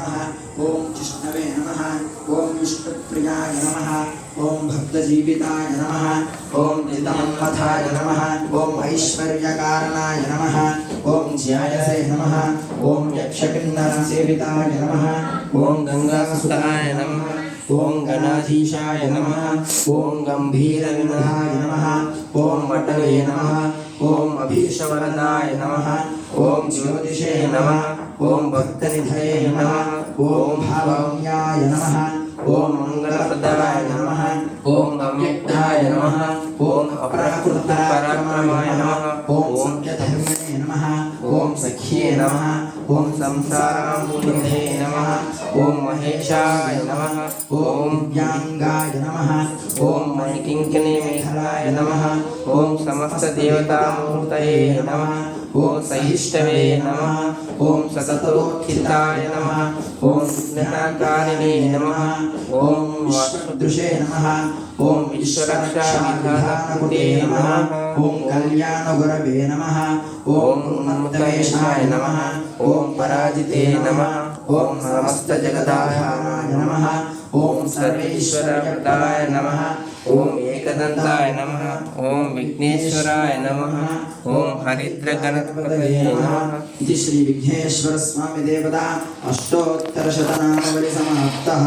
नमः ओम जिष्णवे नमः ओम विष्णुप्रियाय नमः ओम भक्तजीविताय नमः ओम नितमन्मथाय नमः ओम ऐश्वर्यकारणाय नमः ओम ज्यायसे नमः ओम यक्षकिन्नरसेविताय नमः ओम गंगासुताय नमः ओम गणाधीशाय नमः ओम गंभीरविनाय नमः ओम वटवे नमः ओम अभीशवरदाय नमः ओम ज्योतिषे नमः ओम भक्तनिधये नमः ओम भावम्याय नमः ओम मंगलप्रदाय नमः ओम अव्यक्ताय नमः ओम अपराकृतपराक्रमाय नमः ओम सत्यधर्मणे नमः ओम सख्ये नमः ओम संसाराम्बुनिधये नमः ओम महेशाय नमः ओम व्यांगाय नमः ओम मणिकिंकिणीमेखलाय नमः ओम समस्तदेवतामूर्तये नमः ओम सहिष्णवे नमः ओम सततोत्थिताय नमः ओम विघ्नकारिणे नमः ओम विष्णुदृशे नमः ओम ईश्वरक्षाविधानकुटे नमः ओम कल्याणगुरवे नमः ओम उन्मत्तवेशाय नमः ओम पराजिते नमः ओम समस्तजगदाधाराय नमः ओम सर्वेश्वरप्रदाय नमः ओम एकदन्ताय नमः ओम विघ्नेश्वराय नमः ओम हरिद्रगणपतये नमः इति श्री विघ्नेश्वर स्वामी देवता अष्टोत्तरशतनामावली समाप्तः।